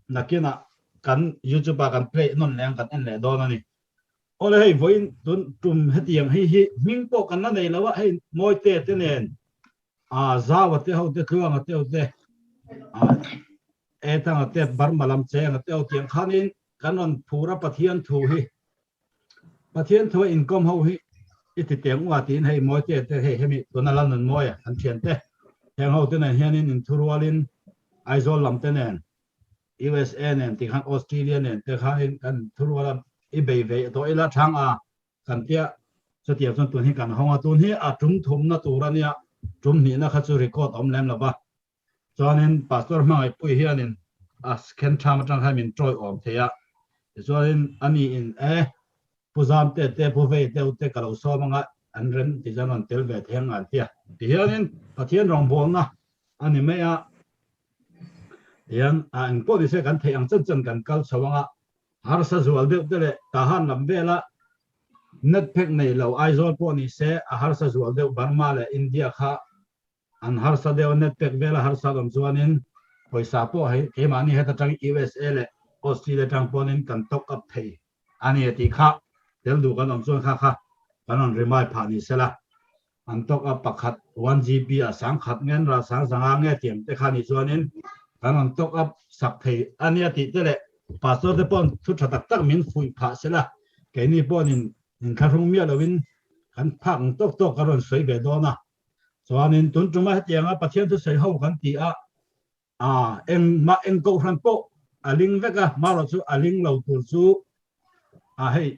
nakina kan YouTube kan play non leng kan en le do na ni ole hei voin tun tum hetiang hi ming po kan na nei lawa hei moi te nen zawa te ho te khuang te te etang te bar malam che na te tiang khanin kanon phura pathian thu hi pathian thu inkawm ho hi iti tiang wa tin hei moi te hei hemi tuna Lalnunmawia an thian te heng ho te na hianin in thurualin aizol lam te nen USA nen ti khan Australia nen te khain kan thurualam i bei ve to ila thang kan tia chatia chon tun hi kan honga tun hi tum thum na turania tum ni na kha chu record om lem la ba chonin pastor Hmangaipuia hianin scan tham tang hamin troi om theya chonin ani in puzam te pu ve te kalo so manga an ren ti janon tel ve theng an tia ti hianin pathian rong bol na ani me yang ang po di se kan thei chân kan kal chawanga har sa zual de le ta han lam bela net phek nei lo aizol po ni se har sa zual de Burma le India kha an har sa de net phek bela har sa dom chuanin poisa po hai ke mani heta tang USA le Australia tang ponin kan tok up thei ani ti kha tel du kan om chuan kha kanon remai phani sela an tok up pakhat 1GB sang khat ngen ra sang sanga nge tiam te khani chuanin kanon tok up sak thei ania ti te le pastor te pon thu tak min fui pha sela ke ni ponin in kharung mia lovin kan phang tok karon soi be do na chuanin tun tuma hetianga pathian thu sei ho kan ti eng ko hran po aling veka maro chu aling lo tur chu hei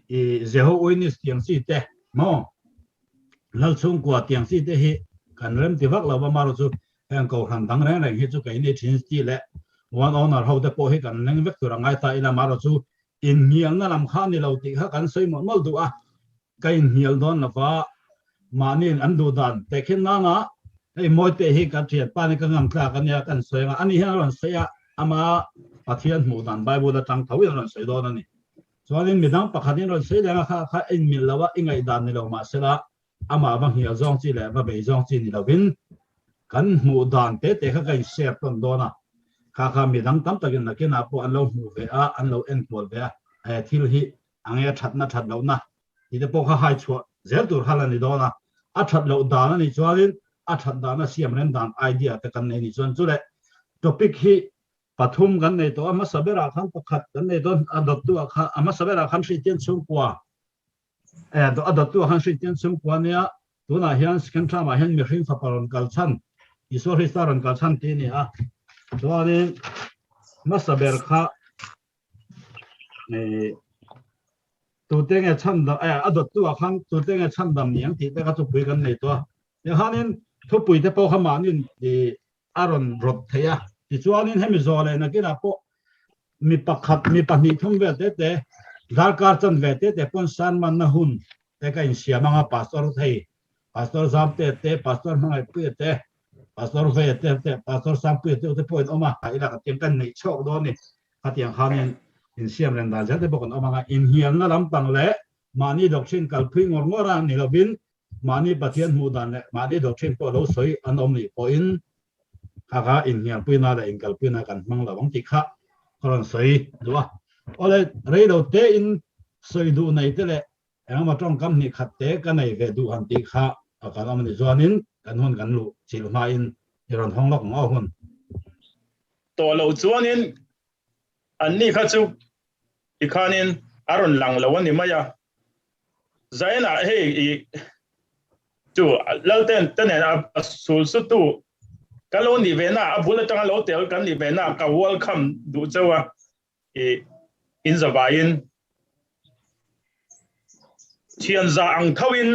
jeho oinis tiang si te mo lal chung kwa tiang si te hi kan rem ti vak lo ba maro chu eng ko hran dang reng hi chu kai ni thin ti le one owner ho te po hi kan leng vek tu rangai ta ila maro chu in hial na lam kha ni lo ti kha kan soi mo mal du kai hial don na fa manin an du dan te khin na ei moi te hi ka thiat pa ni ka ngam tla kan ya kan soi nga ani hian ron seya ama pathian mu dan bible da tang thawi ron soi don ani chuanin midang pakhatin ron sei lenga kha in mil lawa ingai dan ni lo ma sela ama bang hial zong chi le ba bei zong chi ni lovin kan mu dan te kha kai share ton dona kha midang tam takin na kina po an lo mu ve an lo en pol ve thil hi angya that lo na ti te po kha hai chua zel tur halani dona that lo dan ani chuanin that dan siam ren dan idea te kan nei ni chuan chu le topic hi pathum kan nei to ama sabera khan pakhat kan nei don adot tu kha ama sabera khan si tian chung kwa do adot tu khan si tian chung kwa nia tuna hian skan thama hian Mihring fapa ron kal chhan isor hi saron kal chhan ti ni chuanin masaber kha tu tenge chhan da adot tu khan tu tenge chhan dam niang ti te ka chu pui kan nei to ya hanin thu pui te po khama nin aron rot theya ti chuanin hemi zole na kina po mi pakhat mi pahni thum ve te darkar chan ve te pon san man na hun te ka in siamanga pastor thei pastor zam te pastor Hmangaipuia te pastor ve te pastor sam pu te point oma ila ka tiang kan nei chok do ni ka tiang khanin in siam ren da jate bokon oma in hial na lam pang le mani doctrine kal phui ngora ni lovin mani pathian mu dan le mani doctrine po lo soi anom ni po in kha in hial puina la in kal puina kan mang la wang ti kha koron soi duwa ole reido te in soi du nei te le engma tong kam ni khat te ka nei ve du han ti kha kan am ni zoanin kan hon kan lu chil ma in iron hong lok ngo hun to lo chuanin an ni kha chu ikhanin aron lang lawani maya zaina he chu lalten tenen sul su tu kalon ni vena abula tang lo tel kan ni vena ka welcome du chawa in zabain chian za ang thawin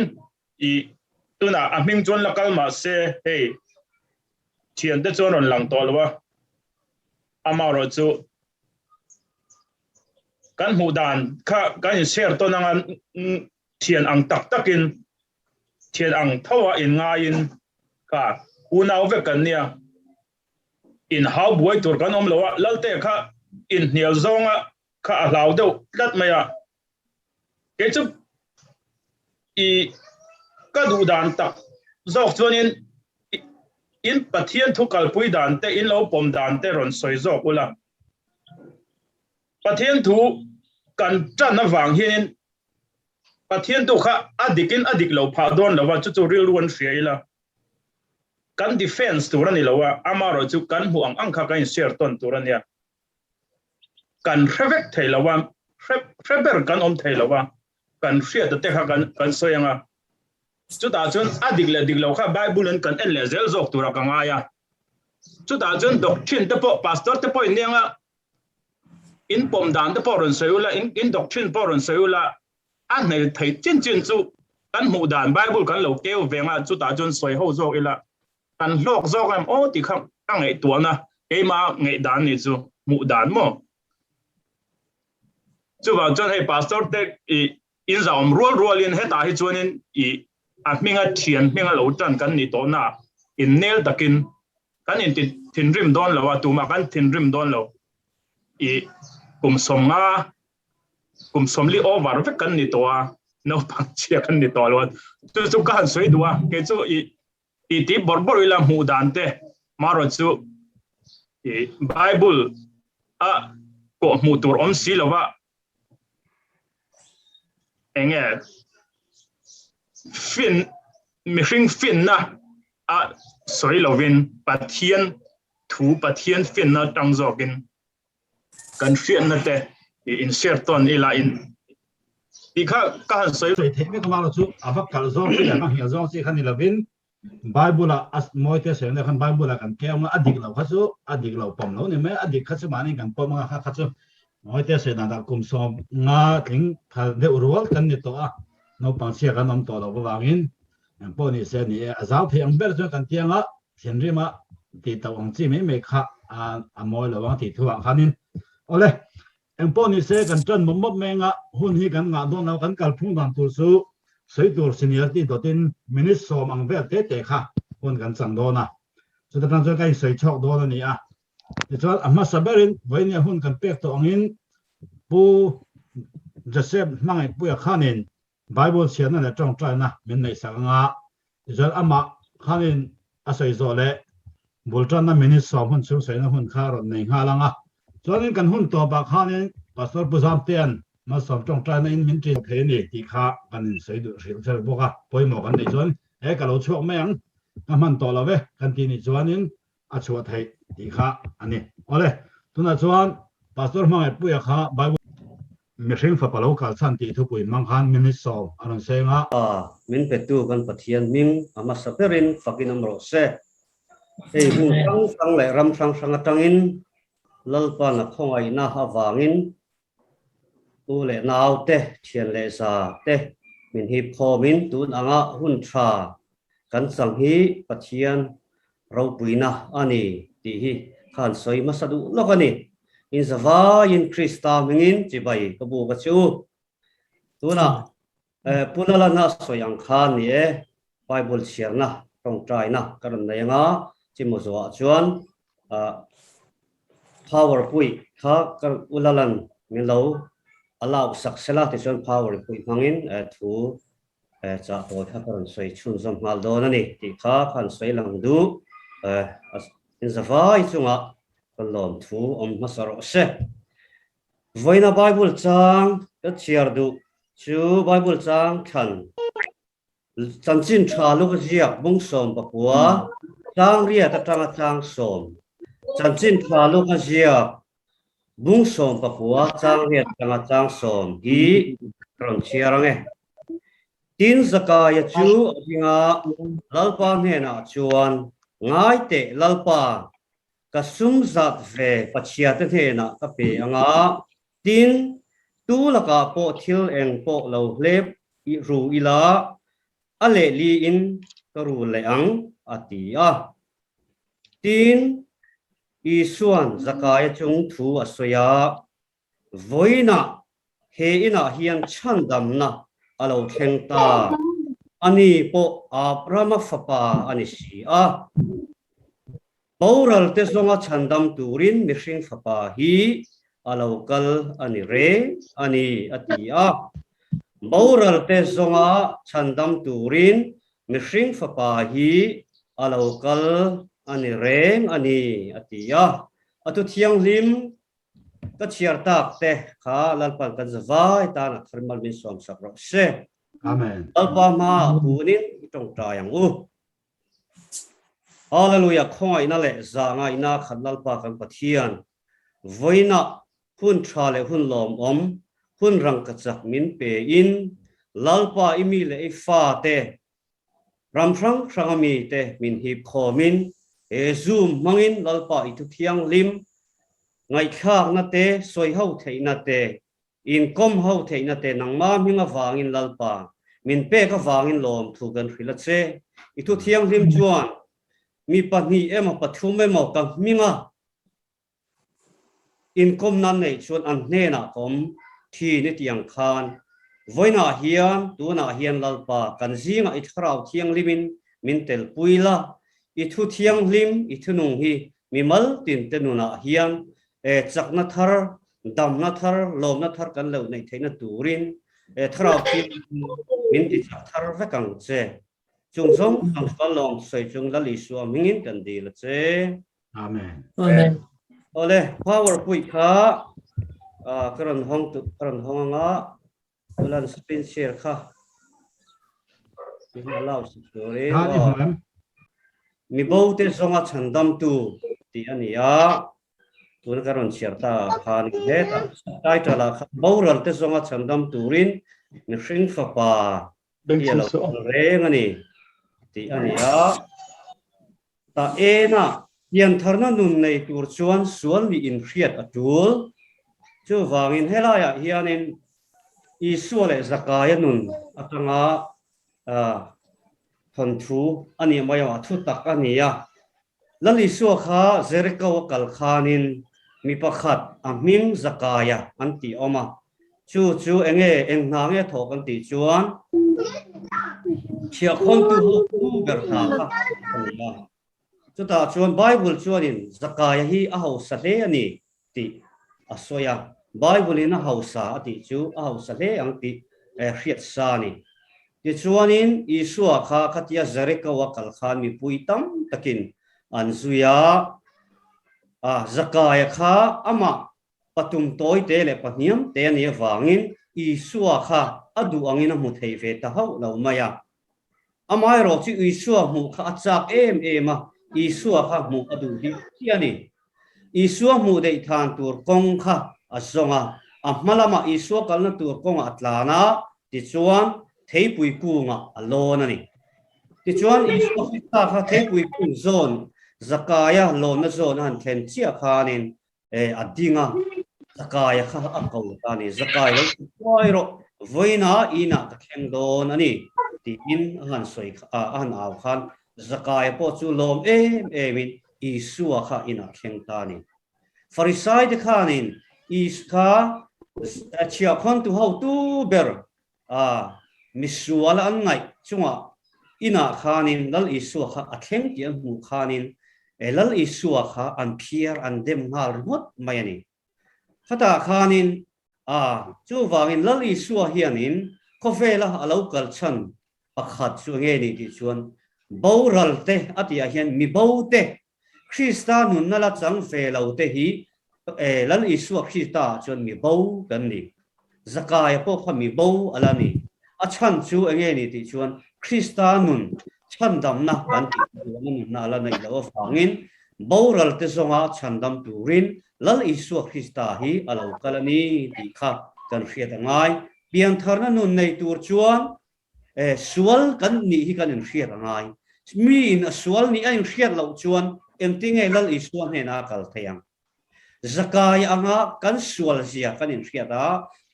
tuna aming chon lakal ma se hey chian de chon lang tolwa amaro chu kan hudan kha kan share to nang chian ang takin chian ang thawa in nga in ka unaw ve kan nia in how boy tur kan om lawa lalte kha in nial zonga kha alaw do lat maya ke chu ka du dan tak zok chuanin in pathian thu kal pui dan te in lo pom dan te ron soi zok ula Pathian thu kan chan na wang hin Pathian tu kha adik lo pha don lo wa chu real one shela kan defense tu ran lo wa amaro chu kan huang ang kha kan share ton tu ran ya kan revek thei lo wa reber kan om thei lo wa kan share te kha kan soyanga chu ta chun adik lo kha bible kan en le zel zok tu ra ka nga ya chu ta chun doctrine te po pastor te po inga in pom dan te po ron soyula in doctrine po ron soyula an nei thei chin chu kan mu dan bible kan lo keu venga chu ta chun soi ho zo ila kan lok zo am o ti khang ngai tu na e ma ngai dan ni chu mu dan mo chu wa chon hey pastor te in zaum rol in he ta hi chuan in a minga thian minga lo tan kan ni to na in nail takin kan in thin rim don lo wa tu ma kan thin rim don lo kum som li over ve kan ni to a no pang chia kan ni to lo chu kan soi duwa ke chu ti bor ila mu dan te maro chu bible a ko mu tur om si lo wa enge fin Mihring fin na a soi lovin Pathian thu Pathian fin na tang zokin kan fin na te in share ton ila in ikha ka soi the me kamalo chu avak kal zo ki la hi zo si khan lovin bible as moite se na khan bible kan ke ma adik lo kha chu adik lo pom lo ne me adik kha chu mani kan pom nga kha chu moite se na da kum som nga thing thal de urwal kan ni to a no pang sia kan om to lo ba wangin ang po ni se ni azau the ang ber chu kan tianga thian ri ma ti to ang chi me kha a moi lo wang ti thuang khanin ole ang po ni se kan tran mom me nga hun hi kan nga don na kan kal phung dan tur su sei tur senior ti to tin minute som ang ber te kha hun kan chang do na chu ta tang chu kai sei chok do na ni a ti chuan amma saberin voinia hun kan pek to angin pu Joseph Hmangaipuia khanin Bible sian na trong trai na min nei sanga izal ama khanin asai zole bultan na minute som hun chu sei na hun kha ron nei nga langa chuanin kan hun to ba khanin pastor puzam ten ma som trong trai na in min tri the ni ti kha kan sei du sil sel boka poimo kan nei chuan e ka lo chuak me ang ka man to lawe kan ti ni chuanin a chuat thei ti kha ani ole tuna chuan pastor Hmangaipuia kha Bible Mihring fapa lo kal chhan ti thu pui mang khan minute so aron senga min petu kan Pathian ming ama saperin fakin amro se ei hung sang le ram sang atangin lalpa na khongai na hawangin tu le naw te thian le sa te min hi khomin tun anga hun tha kan sang hi Pathian ro puina ani ti hi khan soi masadu lokani in zava in Krista mingin chibai kabu ka chu tuna punala na soyang khan ni Bible share na tong trai na karon na nga chimozo chuan power pui kha kar ulalan milo allow saksela ti chuan power pui mangin thu cha to tha karon soi chun zam mal do na ni ti kha khan soi lang du in zava I chunga lom thu masaro se voina Bible chang ka chiar du chu Bible chang khan chanchin tha lu ka jiak bung som pakua chang ria ta chang som chanchin tha lu ka jiak bung som pakua chang ria chang som hi ron chiarang tin zakaya chu hinga lalpa ne na chuan ngai te lalpa kasum zat ve pachia te thena ka pe anga tin tu laka po thil eng po lo lep I ru ila ale li in karu le ang atia tin isuan zakaya chung thu asoya voina he ina hian chhan dam na alo thengta ani po abrama fapa ani si a Paural te zonga chandam turin Mihring fapa hi alokal ani re ani atia Paural te zonga chandam turin Mihring fapa hi alokal ani reng ani atia atu thiang lim ก็เชียร์ตักเตะขาลัลปันกันจะไว้ตาหนักทำมันมีสวมสักรอบเส อาเมน ลัลปามาปูนินตรงใจอย่างฮาเลลูยาข้อยนั่นแหละจางไงน่าขันลัลปากันปะเทียนไว้น่ะหุ่นชาเลหุ่นลมหุ่นรังกระจักมินเปยินลัลปาอิมีเลไอฟ้าเตรำครั้งมีเตมินฮิบคอมินเอซูมมังอินลัลปาอิทุเทียงลิมไงข้างนั่นเตสวยเฮาเทนั่นเตอินคอมเฮาเทนั่นเตนังมามิงะวางอินลัลปามินเป้ก็วางอินลมถูกกันฟิลเซอิทุเทียงลิมจวนมีปนีเอ็มปฐุมเอ็มกับมิงะอินคอมนั่นเนี่ยชวนอันเนน่ะผมที่นิตยังคานไว้น่าเฮียนตัวน่าเฮียนลัลปากันซิงะอิทราวเทียงลิมินมินเตลปุยละอิทุเทียงลิมอิทุนุงฮีมีมัลตินเตนุน่าเฮียนจักนัทร์ดำนัทร์ลมนัทร์กันเหล่าในเทนตูรินทราวเทียงมินติจักทร์เวกังเจจงส่งคำฟังลองใส่จงละลิสัวมิงินกันดีละเจอาเมนอาเมนโอเลพาวเวอร์ปุยค่ะกระนั้นห้องอ่ะกุลันสปินเชียร์ค่ะมีมาเล่าสิโอเลมีโบว์เตสงอาชันดัมตูที่อันนี้ตัวนั้นกระนั้นเชียร์ตาพานิเดต้าได้ตลาดโบว์รัลเตสงอาชันดัมตูรินมิริงฟาปาที่เราเรื่องอันนี้ที่อันนี้ตาเอน่ะยันทาร์นันนุนในตัวชวนส่วนมีอินเฟียดอัตุลจู่วางอินเฮลายะเฮียนินอิสุเลสกายนุนอัตงาทันทูอันนี้ไม่ว่าทุตักอันนี้แล้วอิสุข้าเจริกาวกัลขานินมีประคัดอามิงสกายะอันตีออกมาจู่เอ็งนางถกอันตีชวนเชียคนตูเบิร์ตาอันนี้จุดตาชวนไบเบิลชวนินสกายฮีอาหูสเลนี่ติอสวยไบเบิลินอาหูสาติจูอาหูสเลอังติเรียดสานี่ติชวนินอิสุอาข้าขัดยาเจริกาวกัลขานมีปุยตัมตะกินอันซุยาสกายข้าอามาปฐุมโตยเตเลปนิยมเตนี่วางินอิสุอาข้าอดูอังินมุทัยเวตาเฮาเหล่ามายาอามาโรจิอิสุอามุข้าจากเอ็มอิสุอาข้ามุอดูที่อันนี้อิสุอามุเดทานตัวกงข้าอัศงอามาลามาอิสุอากันนตัวกงอัตลานาติจวนเทปุยกูงอโลนันนี่ติจวนอิสุอาฟิตาข้าเทปุยกูโซนสกายะโลนโซนอันเทนเชียคานินอดีงาสกายะข้าอักเอาตานี่สกายะไวโรไวนาอีน่าตะเข่งโดนอันนี้ที่อินอันสวยอันเอาขันสกายะพอจูลมมินอิสุอาข้าอิน่าเข่งตานี่ฟาริสัยเดข้านินอิสข้าเชียคนตัวเขาตูเบอร์มิสุอาละอันไงช่วงอิน่าข้านินลัลอิสุอาข้าอักเข่งที่อันมุข้านินลัลอิสุอาข้าอันเพียร์อันเดมฮาร์หมดไม่นี่ข้าตาข้านินจู่วางอินลัลอิสุอาเฮียนินคอเฟล่าอาลูกัลชันปักขัดช่วงนี้ที่ชวนบาวรัลเตอติอาเฮียนมีบาวเตคริสตานุนนั่นละจังเฟลาเตฮีลัลอิสุอาคริสตาชวนมีบาวกันนี่สกายพวกเขามีบาวอะไรนี่ชันช่วงนี้ที่ชวนคริสตานุนชันดำนักกันที่นั่นนั่นละในเราฟังอินบาวรัลเตสงาชันดำตูรินลัลอิสุอาคริสตาฮีอาลูกัลนี่ที่ข้ากันเฟียดง่ายเปลี่ยนทาร์นันนุนในตัวชวนสวลกันนี่ที่กันเฟียดง่ายมีนสวลนี่อันเฟียดเราชวนเอ็มติงไงลัลอิสุอาเนี่ยนักกัลเทียงสกายอ่ะกันสวลเสียกันเฟียด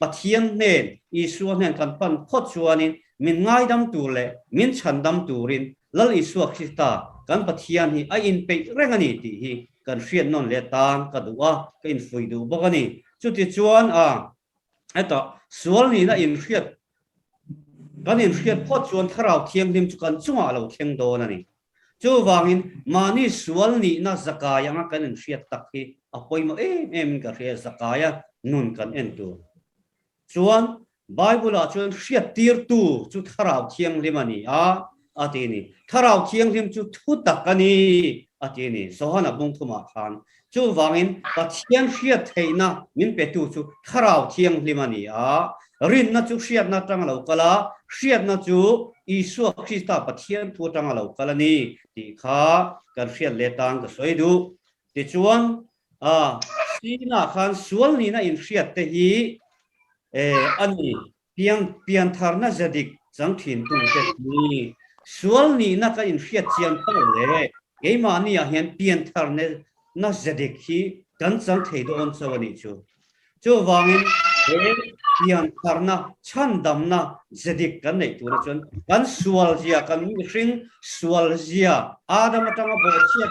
ปัทเทียนเนี่ยอิสุอาเนี่ยกันปันพอดชวนนี่มินง่ายดำตัวเลยมินชันดำตัวรินลัลอิสุอาคริสตากันปัทเทียนนี่ไออินไปเรื่องนี้ที่กันเฟียดนนเลตานกันดูกันฟุยดูบอกกันนี่จุดที่ชวนไอ้ต่อสวลนี่นะอินเฟียดกันอินเฟียดพอดชวนถ้าเราเทียมดิมจุกันจังเราเทียงโดนนี่จู่วางอินมานี่สวลนี่นะสกายยังกันอินเฟียดตักที่อภัยมากันเรียสกายนุนกันเอ็นตัวชวนไบเบิลชวนเฟียดตีร์ตูจุดถ้าเราเทียงดิมันนี่อาทินี่ถ้าเราเทียงดิมจุดทุตักกันนี่อาทินี่สหนาบุงทุมาขัน chu wangin Pathian hriat theina min petu chu tharau thiang limani a rin na chu hriat na tang lo kala hriat na chu Isu Krista Pathian thu tang lo kala ni ti kha kan hriat le tang ka soidu ti chuan sina khan sual ni na in hriat te hi ani pian thar na zadik chang thin tu te ni sual ni na ka in hriat chiam to le ke ma ni a hian pian thar ne na zadik hi kan chang thei do on chawani chu wangin pian thar na chhan dam na zadik kan nei tu na chon kan sual zia kan Mihring sual zia adam atanga bo chia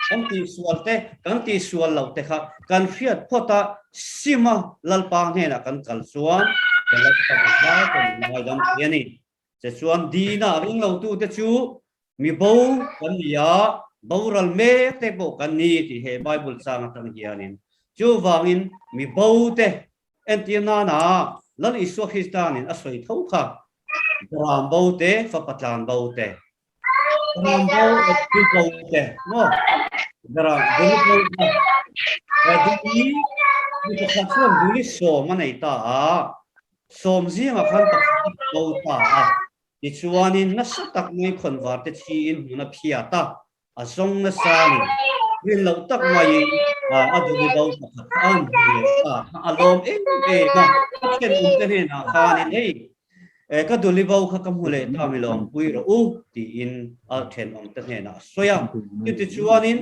kan ti sual te kan ti sual lo te kha kan hriat phota sima lalpa ne na kan kal chuan la ta ba kan mai dam yani che chuan dina ring lo tu te chu mi bo kan ya boral me te bo kan ni ti he bible sang atang hianin chu wangin mi bo te entina na lan Isu Kristanin asoi thau kha ram bo te fapa bo te ram bo ti bo te no ram bo te ni ka chuan ni so ma nei ta som zinga khan ta bo ta ti chuanin na satak mai khon war te chi in na phia ta asong na san rin lo tak mai adu ni bo ta an alom ma ken te ne na khanin ei ka duli bo kha kam hule ta mi lom pui ro u ti in al then om te ne na soya ti chuanin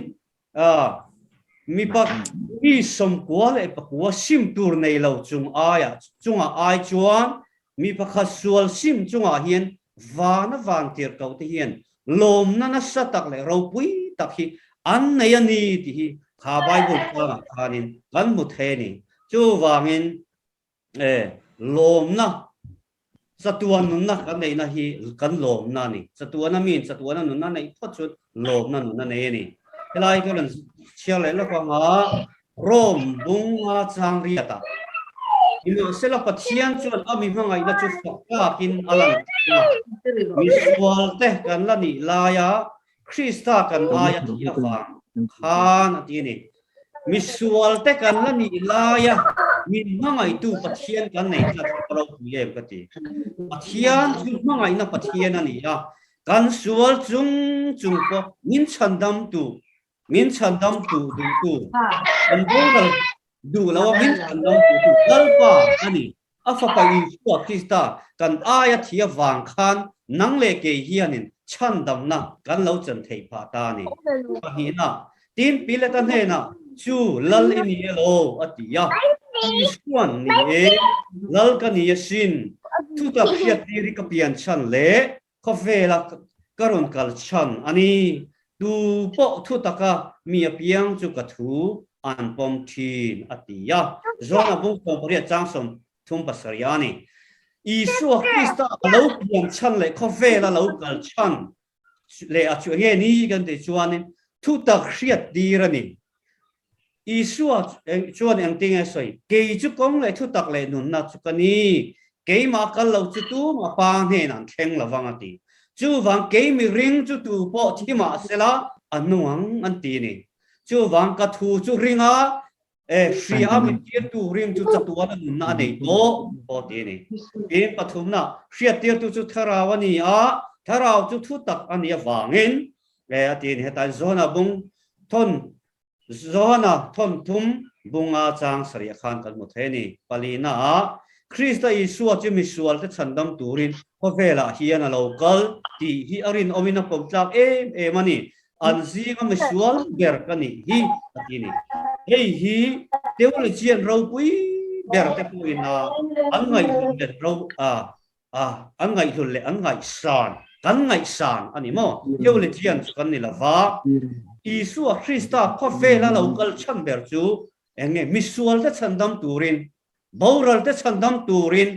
mi pat i som kwal e pakwa sim tur nei lo chung aya chunga ai chuan mi pakha sual sim chunga hian van tir kau te hian lom na satak le ro pui tak hi an nei ani ti hi kha bible ka khanin kan mu the ni chu wangin lom na satuan nun na kan nei na hi kan lom na ni satuan na min satuan nun na nei phot chut lom na nun na nei ni helai ko lan chia le la ko nga rom bung nga chang riata ino sela Pathian chuan ami mangai na chu fa kin alang mi swal te kan la ni la ya Krista kan aya ti awa khan ati ni mi swal te kan la ni la ya min mangai tu Pathian kan nei ta pro yem ka ti Pathian chu mangai na Pathian ani ya kan swal chung po min chandam tu kan boral du lawa min chandam tu lalpa ani fapa Isu Krista kan aya thia wang khan nang le ke hianin chandam na kan lo chan thei pha ta ni hi na tin pile tan he na chu lal ini lo atia Isuan ni lal kan ni sin tu ta phiat diri ka pian chan le ko vela karon kal chan ani tu po thu taka mi piang chu ka thu an pom thin atia zona bung pom ria chang som thum pasariani Isu Krista lo pian chan le ko vela lo kal chan le a chu he ni kan te chuanin thu ta hriat dirani Isu chuan ang ting asoi ke chu kong le thu tak le nun na chu kani ke ma kal lo chu tu ma pa he nan theng lawang ati chu wang ke Mihring chu tu po thi ma sela anuang an ti ni chu wang ka thu chu ringa free am tier tu ring chu chatuan nun na nei to po ti ni e pathum na free tier tu chu tharawani tharau chu thu tak ani wangin ati ni heta zona bung thon zona thon thum bunga chang sari khan kan mu theni palina Krista Isu chu mi sual te chandam turin ko vela hian a local ti hi arin omina pom tlak mani anzi nga mi sual ber kani hi atini hei hi teul chian ro pui ber te puina angai le ro angai le angai san kan ngai san ani mo teul chian kan ni lawa Isu Krista ko vela local chan ber chu enge mi sual te chandam turin boral te chandam turin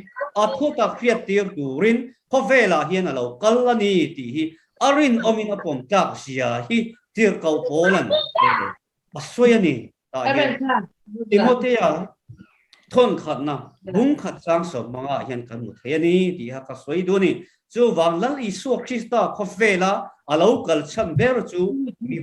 athuta khiat tir turin ko vela hian a local ani ti hi arin omina pom tak sia hi tir kau polan asoyani ta Timothea thôn khát na bung khát sang sớm mà hiện cần một thế này thì ha cái suy đôi này chú vàng lal Isu Christa có về là alo kal chăn bé rồi chú mi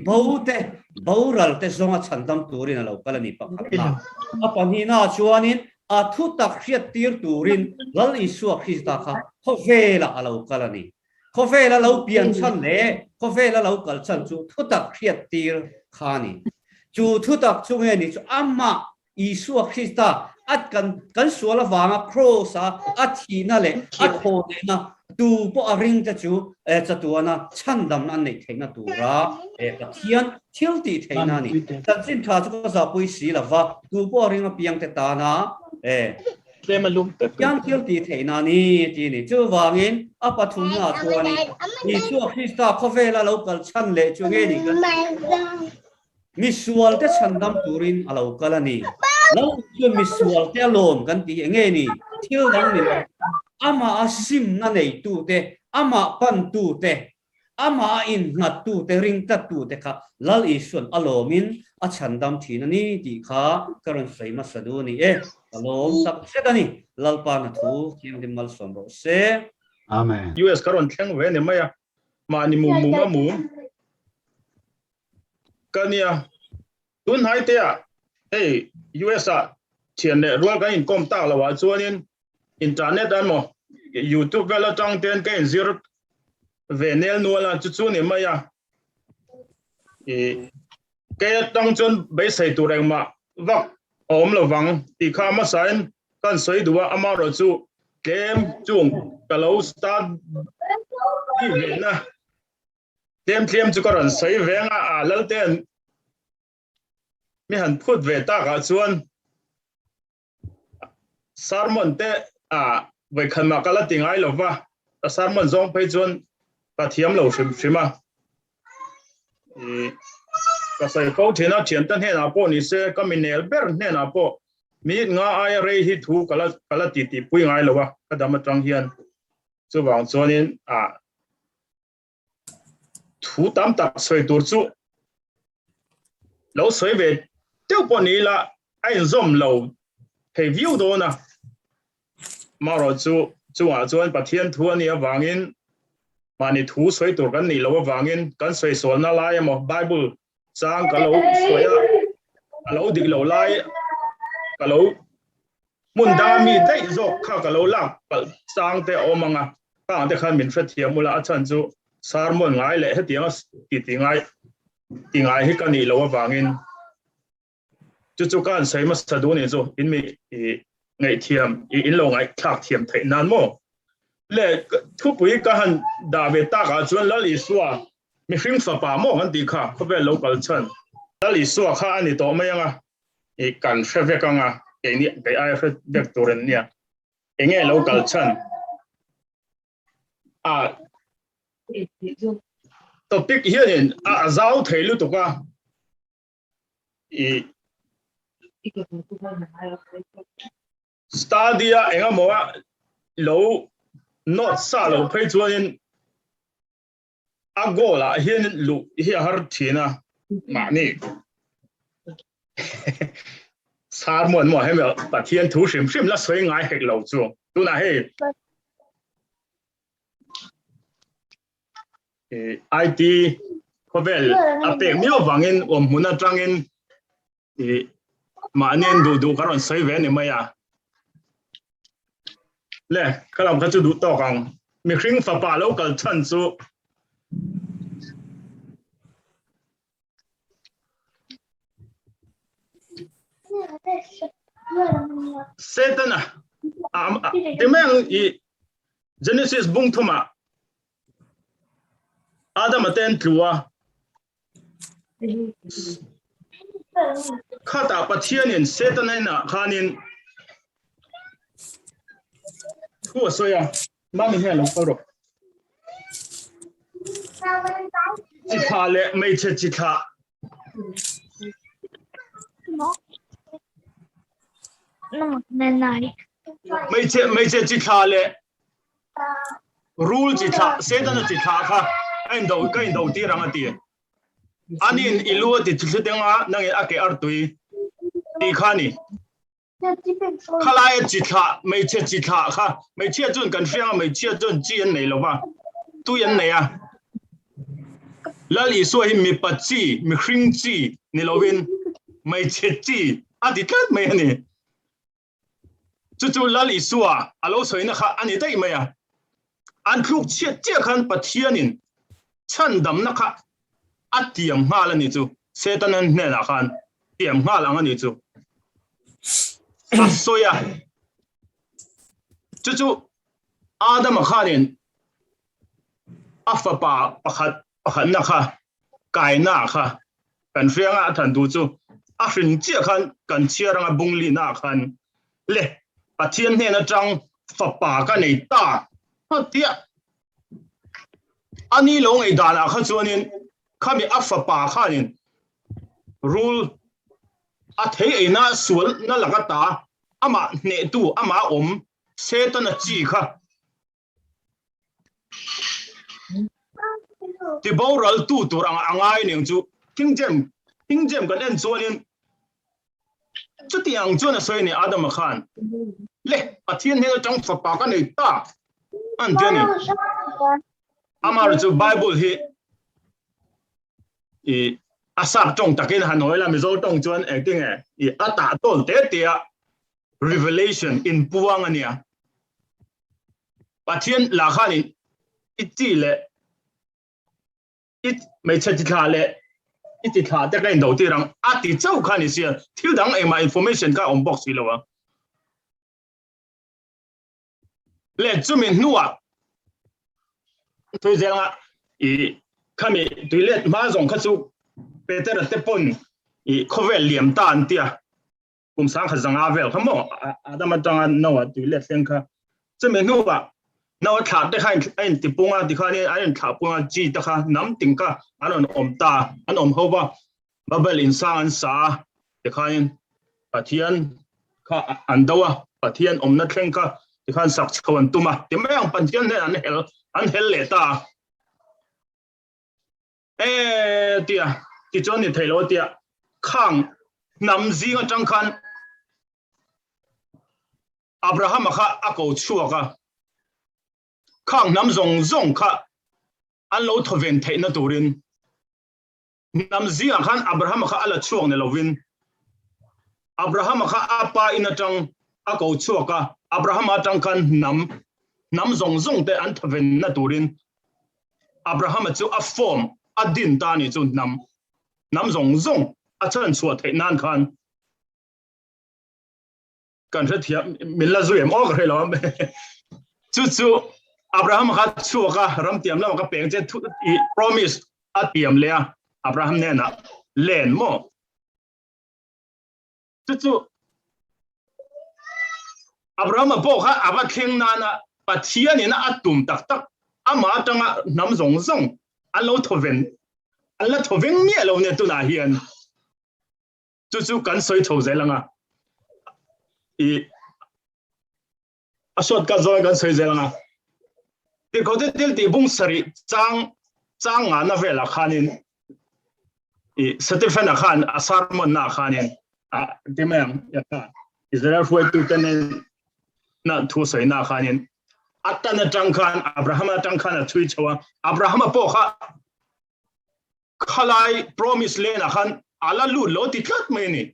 bầu ral te zonga chăn đam turin alo kal ni pak na apa ni na chuanin a thu tak khiat tir turin lal Isu Christa kha có về là alo kal ni có về là alo pian chăn le có về là alo kal chăn chú thu tak khiat tir kha ni chú thu tak chú nghe ni chú amma Isu Christa at kan suala vanga cross at hina le at ho na tu po aring ta chu chatuana chandam an nei theina tura Pathian thilti theina ni tanchin kha chu ka za pui si lawa tu po aring a piang te ta na Lemalum yang thilti theina ni ti ni chu wangin apathum na chuani Isu Christa khovela local chan le chu nge ni misual te chandam turin alo kalani lâu chưa misual te lom kan ti nge ni thil dang ni ama asim na nei tu te ama pan tu te ama in ngat tu te ring ta tu te kha lal isun alomin a chandam thina ni ti kha karon sei ma sadu ni alom tak se dani lalpa na thu kim dim mal som ro se amen US karon theng we ne maya ma ni mu kania tun hai te hey US thian ne rual ka inkawm tak lawa chuanin internet an mo YouTube vela tang ten ka in zero venel nuala chu ni maya ke tang chun be sai tu reng ma vak om lawang ti kha ma sain kan soi duwa ama ro chu kem chung kalo start ki ve na tem chu karon sai venga a lal ten mi han phut ve ta ka chuan sarmon te về khăn mà cái tiếng ai lova ta sáng mình giống phải chuan Pathian lâu shima cái sai câu thế nào chuyện tân thế nào po ni se cái mình nel ber thế nào po mi nga ai rei hi thu cái ti pui ngai lova cái đam trang hiền chu wang chuanin thu tam tak soi tur chu lâu soi về tiêu po ni là ai zom lâu hay view đó na mà rồi chú chuan Pathian thua ni awangin mani thu soi tur kan ni lo awangin kan soi sol na lai mo Bible chang ka lo soi a lo dik lo lai ka lo mun da mi dei zo kha ka lo lak pal chang te omanga ka te khan min thra thiam mula a chan chu sarmon ngai le hetiang ti ngai hi kan ni lo awangin chu kan sai ma sadu ni zo in mi ngày thiam in lo ngai thak thiam thei nan mo le thu pui ka han da ve ta ka chuan lal isua Mihring fapa mo kan ti kha khobe local chhan lal isua kha ani to mayanga kan sheve kanga ni ke ai vek toren nia enge local chan topic hian zau theilu to ka stadia enga moa lo not sa lo phei chuanin agola hian lu hi har thina ma ni sarmon mo hemel Pathian thu shim la soi ngai hek lo chu tu na he IT khovel ape mio wangin huna trangin ma nen du karon soi ve ni maya le kalam ka chu du to kang Mihring fapa local chan chu setana temang Genesis bung thuma Adam aten tlua khata Pathian in setana na khanin Who so ya mami he lo paro chitha le mai che chitha no nenai mai che chitha le rule chitha sedana chitha kha ain do ti ranga ti anin ilu ti chitenga nang ake artui ti khani khalai chi tha mai che chi tha kha mai che chun kan fiang mai che chun chi an nei lo ba tu yan nei a lali so hi mi pa chi Mihring chi ni lovin mai che chi a di kat mai ani chu lali so a alo soi na kha ani dai mai a an khuk che che khan Pathian in chhan dam na kha atiam nga la ni chu setan an ne na khan tiam nga la ani chu asoya chu adam khanin fapa pakhat na kha kai na kha kan fianga than du chu a hrin che khan kan chiaranga bungli na khan le Pathian ne na tang fapa ka nei ta tia ani lo ngai dana kha chuanin khami fapa khanin rule a thei eina sual na lagata ama ne tu ama setan a chi kha ti boral tu tur angai ning chu tingjem kan en chuanin chu tiang chuan a soi ni Adam Khan le Pathian he tang fapa ka nei ta an tiani amar chu Bible hi asak tong takin hanoi la mizo tong chuan acting e ata ton te tia revelation in puang ania Pathian la khanin iti le it mai chachi tha le iti tha te kain do ti rang ati chau khani sia thil dang e ma information ka box hi lawa le chumin nuwa thoi zelanga khami toilet ma zong kha chu Peter te pon khovel liam ta an tia kum sang kha zanga vel khamo adam tang no toilet teng kha chumin nuwa no tha te khain ein ti punga ti khani ein tha punga chi ta kha nam ting ka anon ta an howa babel insan an sa te khain Pathian kha andawa Pathian na thleng ka ti khan sak chhawan tuma ti mayang Pathian ne an hel le ta tia ti chon ni thailo tia khang nam zinga tang khan Abraham kha ako chuaka khang nam zong kha an lo thoven theina turin nam zinga khan Abraham kha ala chuang ne lovin Abraham kha apa ina tang ako chuaka Abraham atang khan nam zong te an thoven na turin Abraham chu a form adin ta ni chu nam zong a chan chuwa theinan khan kan thia min la zuem ok relo chu Abraham kha chuaka ram tiam la ka peng che promise atiam le Abraham ne na len mo chu Abraham po kha aba kheng na Pathian ina atum tak ama tanga nam zong alo thoven alla thoveng mi alo ne tu na hian chu kan soi tho zelanga asot ka zoi kan soi zelanga ti khote til ti bung sari chang na vela khanin Stephen Khan asarmon na khanin demem ya ka Israel foi tu tenen na thu soi na khanin atana tang khan Abraham tang khan chui chawa Abraham po kha khalai promise le na khan ala lu lo ti tlat mai ni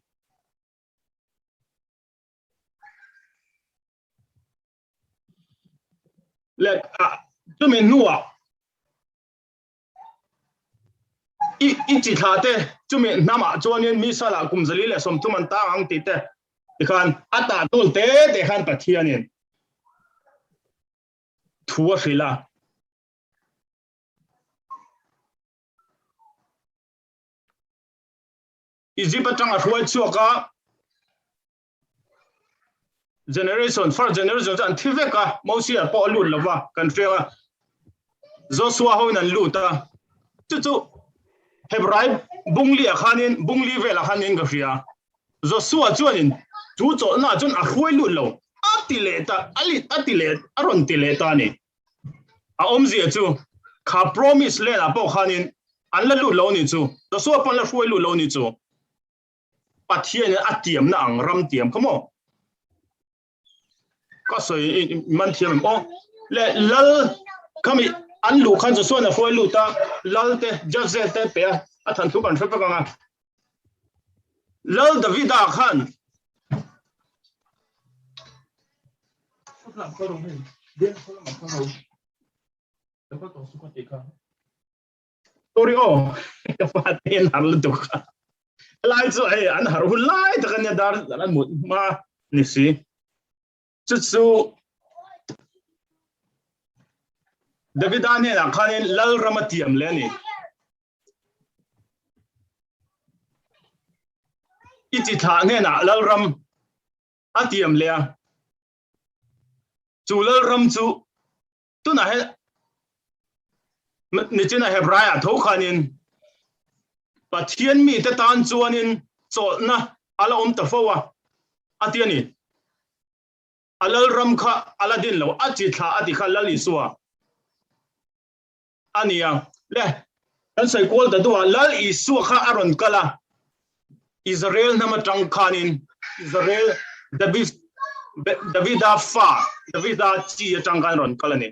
le tu men nuwa i chi tha te tu men nama chuanin mi sala kumzali le som tuman ta ang ti te khan ata tol te khan Pathianin thua khila Egypt atang arwai chuaka generation first generation an thiveka mosia po lut lawa kan fega Joshua hoinan luta chu Hebrai bungli vela khanin ga fia Joshua chuanin chu cho na chun arwai lut lo atileta aron tileta ni a omzia chu kha promise le la po khanin an la lut lo ni chu Joshua pan la arwai lut lo ni chu Pathian atiam na ang ram tiam kamo có soi man thiam o le lal kami an lu khan cho suan a foi lu ta lal te jaze te pe a than thu kan thapa ka lal davida khan tori o ka Pathian har lu tu ka lai chu ai an har hu lai ta kan ya dar an mut ma ni si chu davida ne la khan lal ramatiam le ni iti tha ne na lal ram atiam le chu lal ram chu tu na he ni china hebraya tho khanin Pathian mi te tan chuanin cho na ala ta fowa atiani alal ram kha aladin lo achi tha ati kha lali suwa ania le kan sai kol da duwa lal isu kha aron kala Israel nama tang khanin Israel Davida fa Davida chi tang kan ron kalani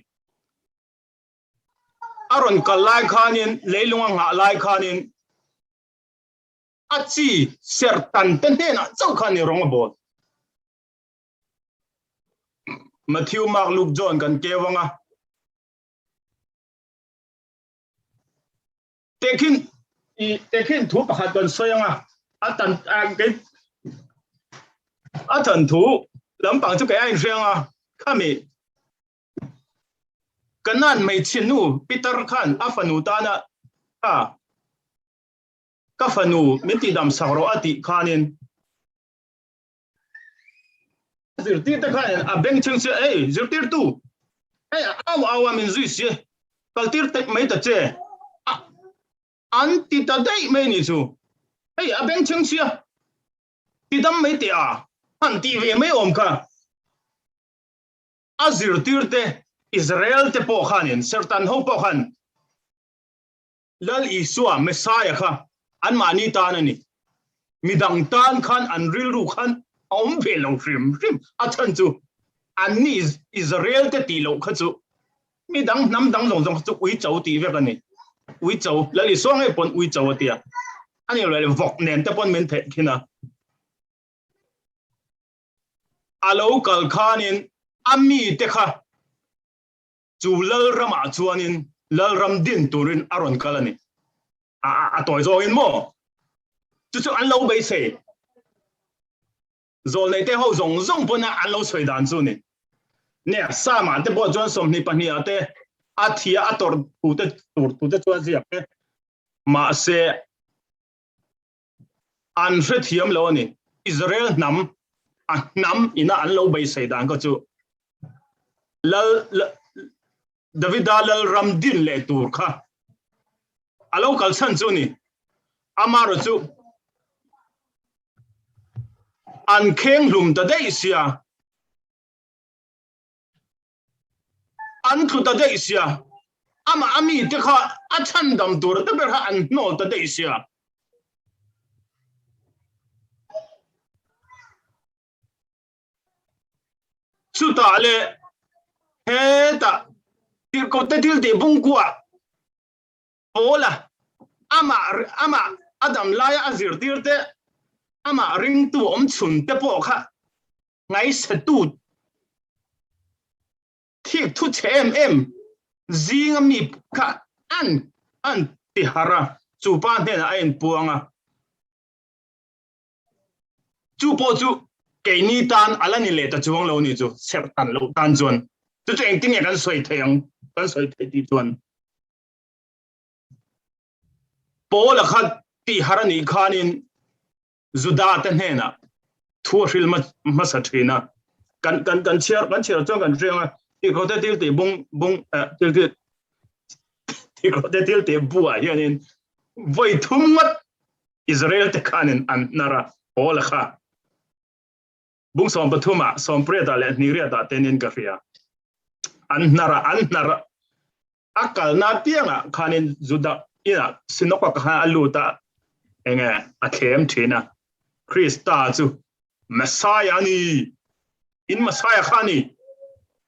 aron kalai khanin leilunga nga lai khanin achi sertan tentena chau khani ronga bol Matthew Mark Luke John kan kewanga tekin thu pakhat kan soyanga atan thu lampang chu kai ai rianga khami kanan mai chinu Peter Khan afanu tana kafanu minti dam sagro ati khanin zirtir ta khan a beng ching se ei zirtir tu ei awa min zui se kaltir tek mai ta che anti ta dai mai ni chu ei a beng ching se ti dam mai te a anti ve mai om ka a zirtir te Israel te po khanin sertan ho po khan lal isua messiah kha an mani tan ani midang tan khan an ril ru khan om velong rim a chan chu an ni Israel te ti lo kha chu midang nam dang long chu ui chau ti ve ka ni ui chau lal isua ngai pon ui chau atia ani le vok nen te pon men the khina alo kal khanin ami te kha chu lal rama chuanin lal ram din turin aron kalani a toy zo in mo chu an lo bei se zo nei te ho zong pona an lo soi dan chu ni ne sa ma te bo jon som ni pani ate a thia a tor tu te chua zia pe ma se an hre thiam lo ni Israel nam ina an lo bei se dan ko chu lal Davida lal ram din le tur kha alo kal san chu ni amaro chu an kheng lum ta dei sia an thu ta dei sia ama ami te kha a chan dam tur ta ber ha an no ta dei sia chu ta le he ta tir ko te til de bung kwa ola ama adam laya azir tirte ama ring tu om chun te po kha ngai se tu thik thu chem em zinga mi kha an ti hara chu pa ne na en puanga chu po chu ke ni tan alani le ta chuang lo ni chu ser tan lo tan chuan chu cheng ting kan soi theng kan soi thei ti chuan Paul khat ti harani khanin zuda ta hena thuhril ma sathina kan chiar chong kan renga ti ko te til te bung til te bua yanin voi thumat Israel te khanin an nara Paul kha bung som pathuma som preta le niria ta tenin ka ria an nara akal na tianga khanin zuda ina sinokwa ka aluta enge athem thina Krista chu Messiah ni in Messiah khani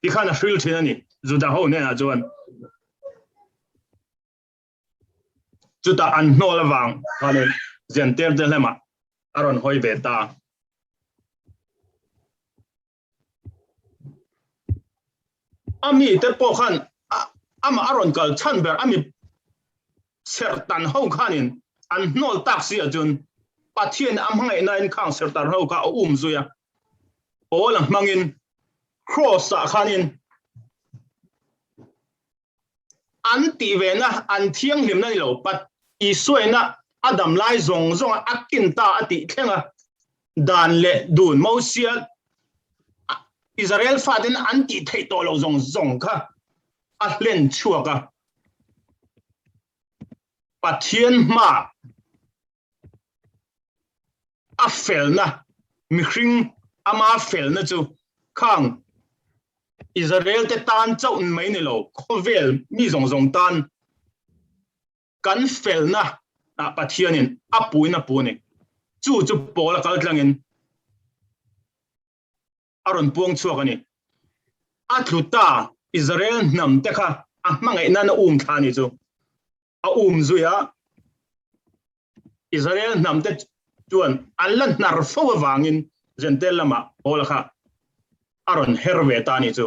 thì khăn là free thế này dù ta hậu nên là chuan chúng ta ăn nô là vàng cho nên diện tiền thế mà aron hoi về ta ami te po khan ama aron kal chan ber ami ser tan ho khanin an nol taxi ajun pathian amhangai na in khang ser tar ho ka zuya ola mangin cross a khanin an ti ve na an thiang hlim na lo pat i suena adam lai zong zong akin ta ati thenga dan le dun mo sia Israel fatin anti thei to lo zong zong kha a len chua ka Pathian ma a fel na Mihring ama fel na chu khang Israel te tan chau mai ni lo khovel mi zong zong tan kan fel na a Pathianin apui na pu ni chu pola kal tlangin aron puang chuak ani atluta Israel nam te kha a mangai na thani chu a zuya Israel nam te chuan allan nar fo wangin zentel lama ola kha aron herve tani chu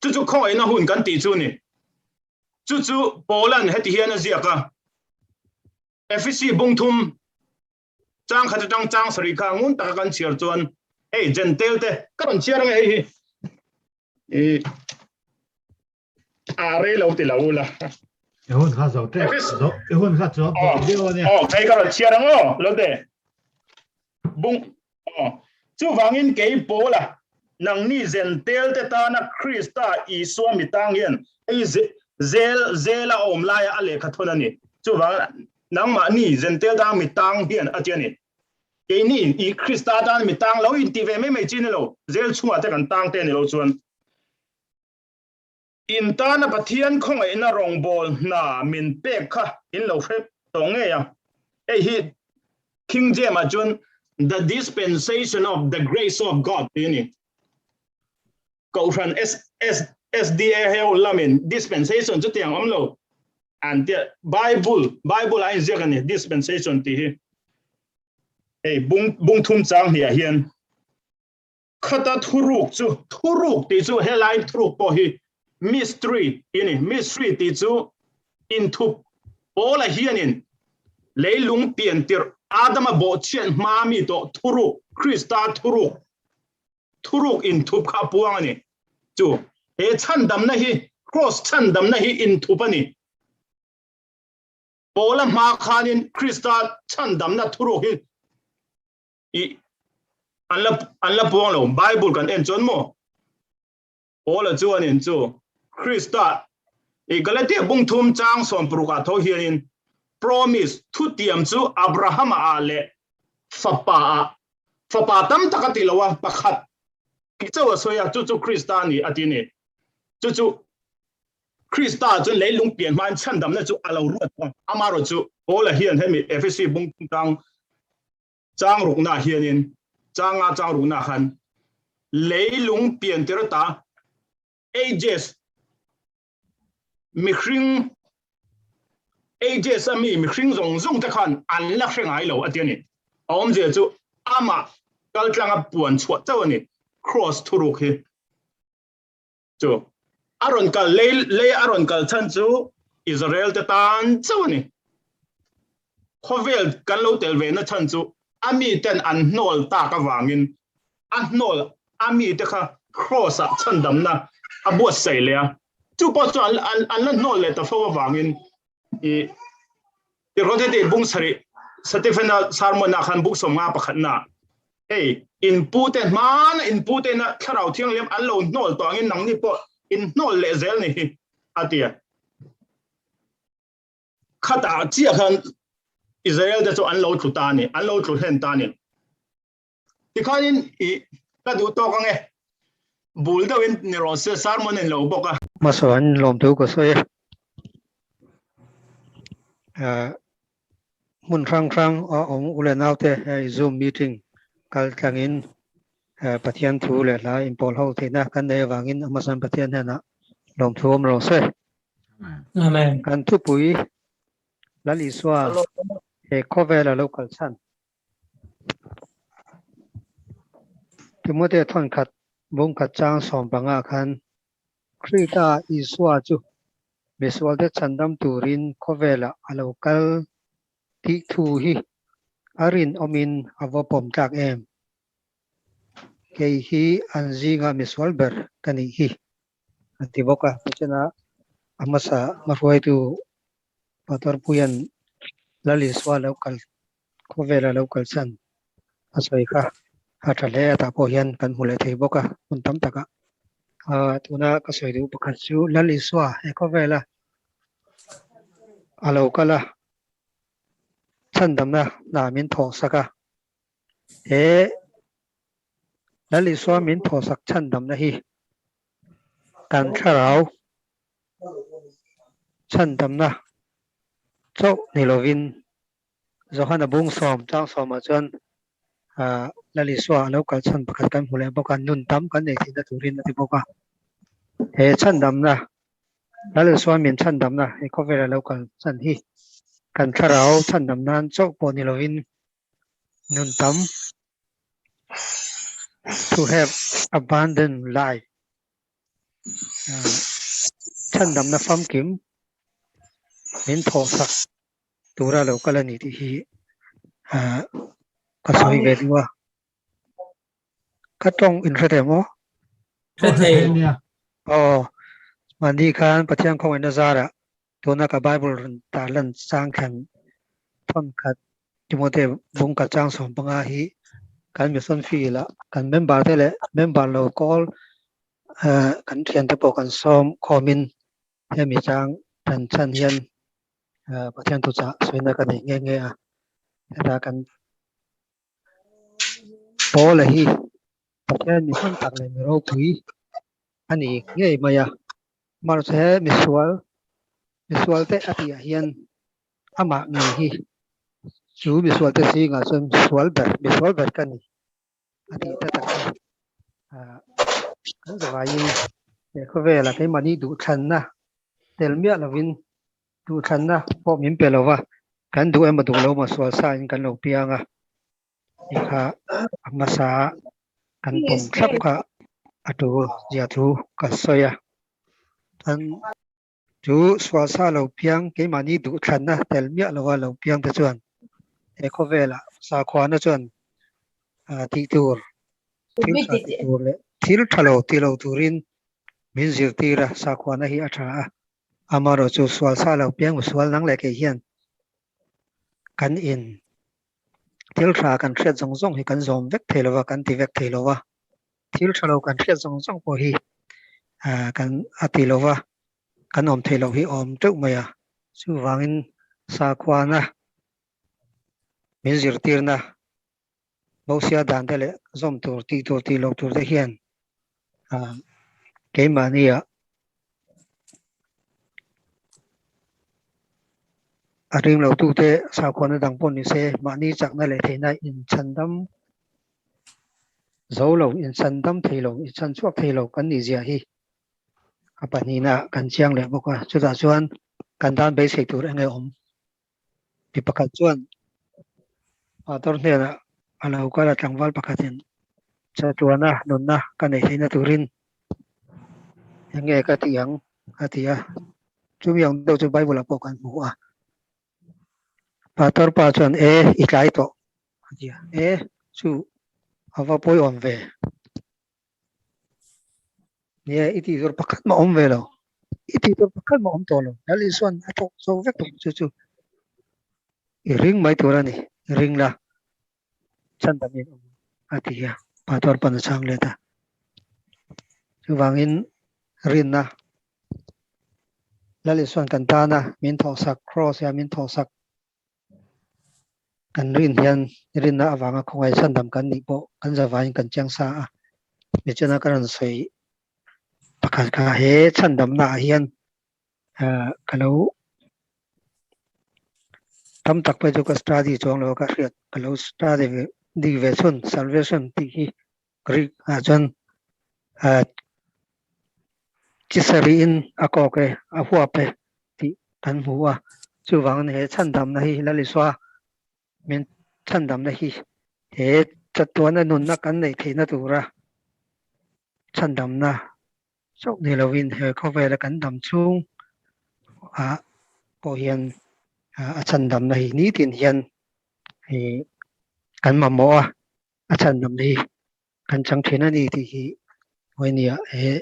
chu khoi na hun kan ti chu ni chu Poland heti hian a ziaka FCC bungthum chang khat chang sari kha ngun ta kan chiar chuan ei gentel te kan chiar nge hi are lo ti lo la hun kha zo te hun kha zo video ne kai kan chiar ngo lo de bung chu wangin ke pola nang ni gentel te ta na Krista i swami tang hian ei zela om la ya ale kha thona ni chu wang nang ma ni gentel da mi tang hian atiani ke ni I Krista da mi tang lo in ti ve me chin lo zel chunga te kan tang te ni lo chuan in ta na Pathian khong ai na rong bol na min pek kha in lo phep to nge ya ei hi King James chun the dispensation of the grace of God ni ko ran SDA heo lamin dispensation chu tiang om lo and the Bible ai zegani dispensation ti hi ei bung thum chang hi hian khata thuruk ti chu headline thuruk po hi mystery ti chu into all a hianin leilung pian tir adama bo chen ma mi to thuruk Krista thuruk in thup kha puang ani chu e chan dam na hi cross chan dam na hi in thupani Pola ma khanin Krista chan dam na thuruk hi I anla puang lo Bible kan en chon mo ola chuan in chu Krista I Galatia bungthum chang som pruka tho hianin promise thu tiam chu Abraham a le fapa tam takati lawa pakhat ki chawa soya chu Krista ni atini chu Krista chu leilung pian man chandam na chu alo ruat amaro chu ola hian hemi FSC bungthum chang ruk na hianin chang ruk na khan leilung pian tirata ages Mihring ages ami Mihring zong ta khan an la hreng ai lo atiani om je chu ama kal tlanga puan chhuat chawani cross thuruk hi chu aron kal le aron kal chan chu Israel te tan chawani khovel kan lo tel ve na chan chu ami ten an nol ta ka wangin an nol ami te kha cross a chandam na abo sailea chu po chu an nol le ta fo wangin I rotate bung sari Stephen Sarmon na khan buk som nga pakhat na ei input na tharau thiang lem an lo nol to angin nang ni po in nol le zel ni atia khata chia khan Israel da chu an lo thu ta ni an lo thu hen ta ni tikhanin I ta du to ka nge bul da win ni ro se Sarmon en lo boka masawan lom tu ko soye mun rang o ulen autte Zoom meeting kal tangin Pathian thu le la impol ho the na kan ne wangin amasan Pathian na lom thuam ro se Amen. kan thu pui lali swa e cover local chhan timote thon khat bung khat chang som banga khan krita iswa chu miswal de chandam turin cover local ti thu hi arin omin avopom tak em ke hi anjinga miswal ber kani hi atiboka chena amasa marwai tu pator puyan lali swa local cover local chan asoi kha hathale ta po hian kan hule thei boka untam taka tuna ka soi du pakhat chu lali swa e cover la alo kala chandamna na min tho saka e lali swa min tho sak chandamna hi kan tharau chandamna chok nilovin zohana bung som chang som a chuan lali swa local chan pakhat kan hule boka nun tam kan nei thina turin ati boka he chandamna lali swa min chandamna e cover local chan hi kan tharau chandamna chok po nilovin nun tam to have abundant life chandamna fam kim min tho sak tura local ani ti hi ka soi ve diwa ka tong in rete mo mani khan pathian khong ina zara tuna ka bible ta lan sang khan thon khat timote bung ka chang som panga hi kan mi son fi la kan member te le member lo call kan thian te po kan som khomin he mi chang tan chan hian pathian tu cha soina kan nge nge a ra kan po la hi pathian mi son tak le mi ro pui ani nge maya mar se misual te ati hian ama nge hi chu misual te si nga chon misual ber kan ni ati ta tak kan zawai e ko ve la kai mani du than na tel mia lovin du than na po min pelova kan du em du lo ma swal sa in kan lo pianga ikha amasa kan pom thlap kha atu zia thu ka soya an chu swal sa lo piang ke mani du than na tel mia lo wa lo piang te chuan e ko ve la sa khwa na chuan ti tur le thil thalo tilo turin min zir tira sa khwa na hi atha amaro chu swal sa lo piang swal nang le ke hian kan in thil tha kan thret zong zong hi kan zom vek thelowa kan ti vek thelowa thil thalo kan thret zong zong po hi kan atilowa kan om thelo hi om tuk maya chu wangin sa khwa na min zir tirna bosia dan tele zom tur ti lo tur de hian ke mania aring lo tu te sa khwa na dang pon ni se mani chak na le theina in chandam zolo in chandam thelo in chan chuak thelo kan ni zia hi apani na kan chiang le boka chu da chuan kan dan be sei tur enge om pi pakhat chuan ator ne na alo kala tangwal pakhatin cha tuana nonna kan nei theina turin enge ka tiang atia chu yang do chu bible apo kan mu a pator pa chuan itlai to atia chu ava poi om ve ye iti zor pakhat ma om ve lo iti zor pakhat ma om to lo ali swan atok so vek to chu ring mai turani ring la chandam in atia pator pan sang le ta chu wangin rin na lali swan kan ta na min tho sak cross ya min tho sak kan rin hian rin na awanga khongai chandam kan ni po kan zawain kan chang sa a mi chana kan soi pakhat kha he chandam na hian kalau tam tak pe jo ka study chong lo ka riat kalau study di ve chun salvation ti hi Greek chuan chisari in akoke ahuape ti kan hua chu wang he chandam na hi laliswa min chandam na hi he chatuan nun na kan nei theina tura chandam na chok ni lovin he khove kan dam chung a po hian a chandam na hi ni tin hian he kan mamo a chandam ni kan chang thena ni ti hi hoinia he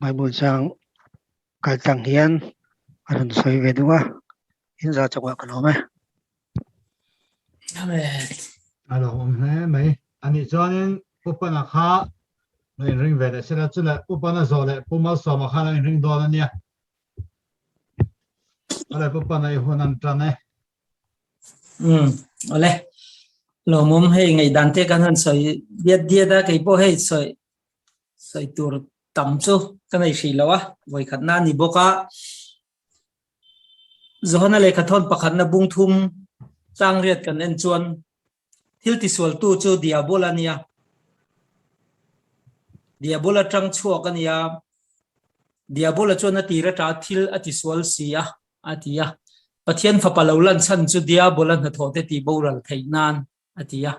Bible chang kal chang hian aron soi vedua in za chakwa kalome Amen. alo ne mai ani chuanin upa na kha noi ring ve de sela chula upa na zole puma so ma kha noi ring do na nia ala upa na i hunan trane Ole. Lo mum hay ngày dante kan han soi dia da kai po hay soi tur tam chu kan ai si lawa voi khat na ni boka zohana le khathon pakhat na bung thum chang riat kan en chuan thil ti sual tu chu diabolania diabola tang chuak ania diabola chuan na tira ta thil ati sual sia atia pathian fapa lolan chan chu diabola na thote ti boral theinan atia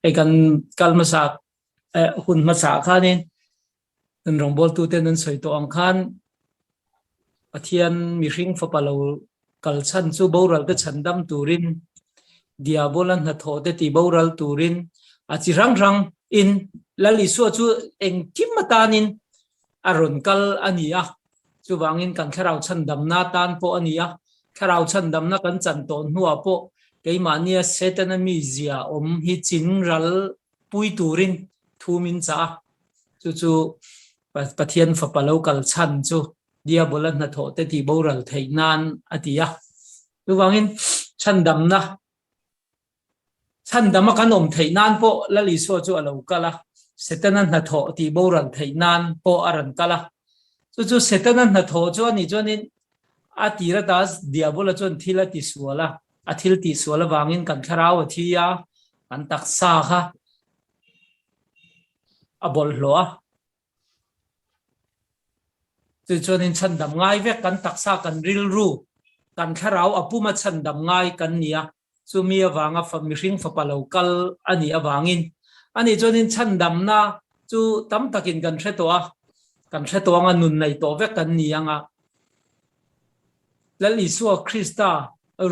ekan kalmasa hun masa khanin an rongbol tu ten an soito ang khan pathian Mihring fapa lo kal chan chu boral ka chandam turin diabolan na thote ti boral turin achi rang in lali so chu eng kim matanin aron kal ania chu wangin kan kharau chandam na tan po ania kharau chandam na kan chan ton huwa po keimania setanamizia hi chin ral pui turin thumin cha chu pathian fapa lo kal chan chu diabolan na thote ti boral theinan atia chu wangin chandam kan om theinan po lali so chu alo kala setanan na tho ti boral theinan po aran kala chu setanan na tho chu ani chuanin atira das diabola chon thila ti suala athil ti suala wangin kan kharau thia kan taksa kha abol hloa chu chuanin chandam ngai ve kan taksa kan rilru kan kharau apuma chandam ngai kan nia sumia wanga Mihring fapa local ani awangin ani chuanin chandam na chu tam takin kan hretoa nga nun nei to vek kan nianga lali suwa Krista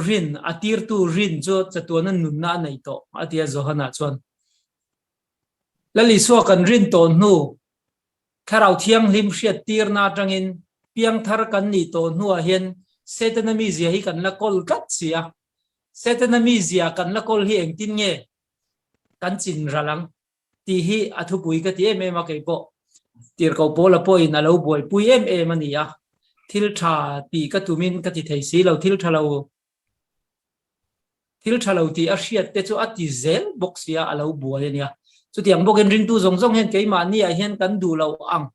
rin atir tu rin chu chatuana nun na nei to atia zohana chuan lali suwa kan rin to nu kharau thiang lim hriat tir na tangin piang thar kan ni to nuwa hian setanamizia hi kan la kol kat sia setanamizia kan la kol hi engtin nge kan chin ralang ti hi athu pui ka ti em ma kai po tir ko pola po in alo boy pui em ania thil tha ti ka tumin ka ti thei si lo thil thalo ti a hriat te chu ati zel box ya alo boy ania chu tiang boken ring tu zong hen ke ma ni a hian kan du lo ang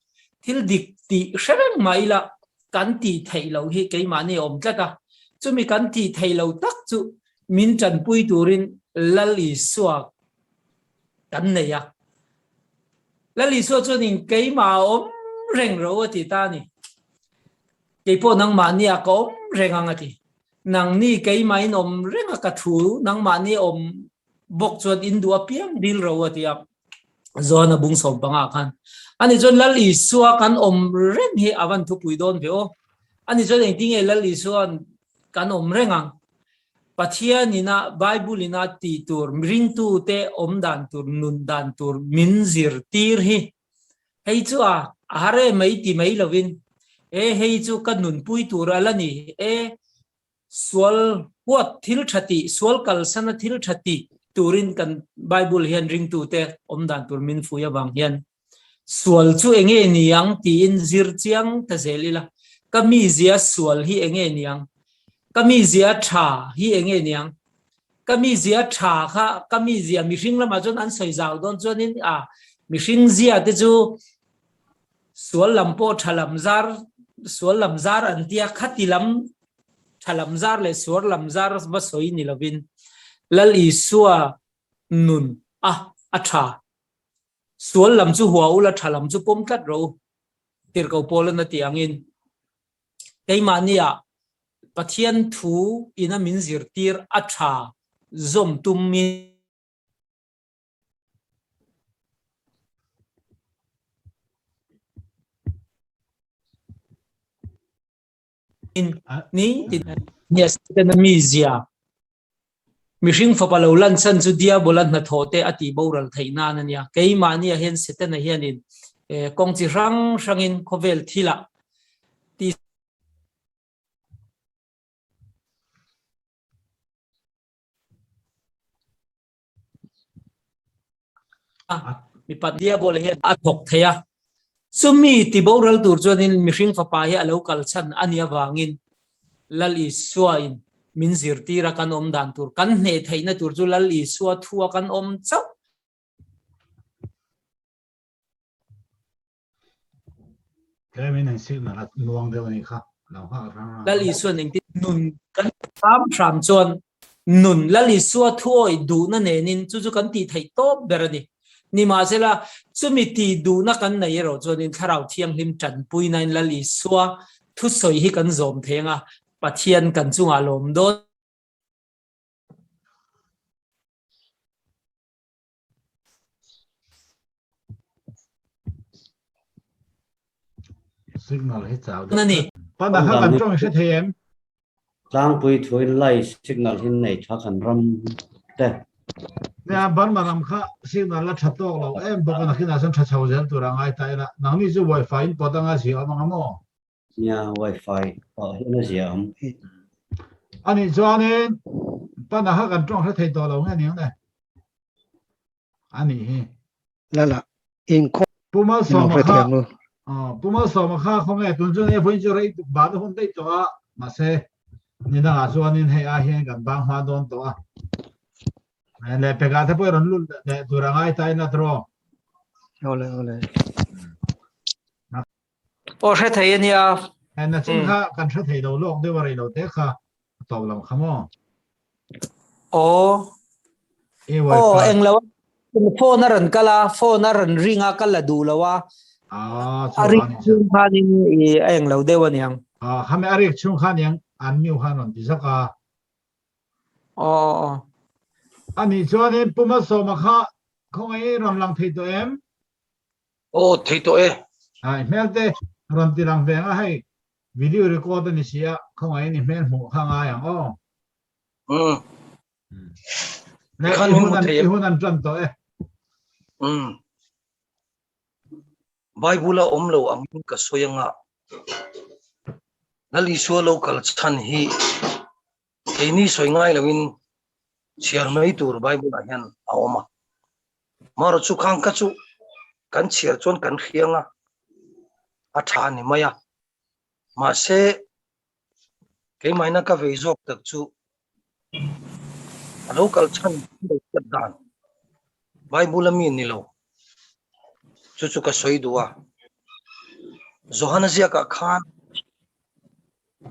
thil dik ti hrenang maila kan ti thei lo hi ke ma ni om tlata chu mi kan ti thei lo tak chu min chan pui turin lali suak kan ne ya lali so chu ning ke ma om reng ro ti ta ni ke po nang ma ni a ko reng ang ati nang ni ke ma in om reng ka thu nang ma ni om bok chuan in du apiang dil ro ati ap zona bung som panga khan ani chon lali suwa kan om reng hi awan thu pui don veo ani chon eng ting e lali suan kan om rengang Pathian ina Bible ina ti tur ring tu te om dan tur nun dan tur min zir tir hi hei chu a are mai ti mai lovin hei chu kan nun pui tur alani swal what thil thati swal kal sana thil thati turin kan Bible hian ring tu te om dan tur min fuya wang hian swal chu enge niang ti in zir chiang ta zelila kami zia swal hi enge niang kami zia tha hi enge niang kami zia tha kha kami zia Mihring lama chon an soi zaw don chonin Mihring zia te chu swal lampo swal lamzar an tia khatilam thalamzar le swal lamzar ba soi ni lovin lal isua nun atha sual lam chu huau la thalam chu pom tlat ro tir ko polan na tiangin keimania pathian thu ina min zirtir atha zom tummi in ni yes the mizia Mihring fapa lo lan san chu dia bolan na thote ati boral theina na nia keimania hen setena hianin kong chi rang rangin khovel thila ti mi pat dia bol he athok theya sumi ti boral tur chonin Mihring fapa hi alo kal chan ania wangin lal i suain min zirtira kan om dan tur kan hne theina tur chu lal i suwa thua kan om chau cái mình hành sự là nuông đâu này khác lão hoa ra lal i suan ning ti nun kan ram chon nun lal i suwa thuoi du na ne nin chu chu kan ti thei top berani ni ma sela chumi ti du na kan nei ro chonin tharau thiang hlim chan pui nain lal i suwa thu soi hi kan zom thenga pathian kan chunga lom do signal hết sao nani bắt đầu các trong sẽ thêm tlang pui thui lai signal hin nei tha kan ram te nè ban mà làm khác signal là chặt to lâu em bữa nay khi nào xem chặt sầu dân tụi rằng ai tay là nắng đi chứ wifi bắt đầu ngay xíu mà ngắm mò nya wifi hin na ziam anh ấy cho nên bắt đầu các trong sẽ thêm to lâu nghe tiếng này anh ấy là inkawm bố má in sòng mà phải khác thiam luôn bố má sòng mà khác không nghe tuần trước nghe phải cho đấy bà nó không đấy cho mà sẽ nên là cho nên hay ai hiện gần bang hoa đón to này bây giờ thôi rồi luôn để tụi rằng ai tay là rồi ole o sẽ thấy nia anh là chính khác cần sẽ thấy đầu lông để vào đây đầu tết khác tàu lòng không à o o anh lâu phone na ran kala phone na ran ringa kala du lawa ari chung khanin i anh lâu dewa niang hame ari chung khan yang an miu khan on tisaka o ani cho nên puma so ma kha không ai ram lang thei to em ô thầy tôi ai mel te ram ti lang ve nga hai video record ni sia không ai ni mel mu kha nga yang o Khan mu thei hunan tram to Bible om lo ang ka soyanga nali so local chan hi keini soingai lawin chiar mai tur Bible a hian awma mar chu khang ka chu kan chiar chon kan khianga a tha ni maya ma se ke maina ka ve jok tak chu local chan dan Bible mi ni lo chu ka soi duwa Johanna ka khan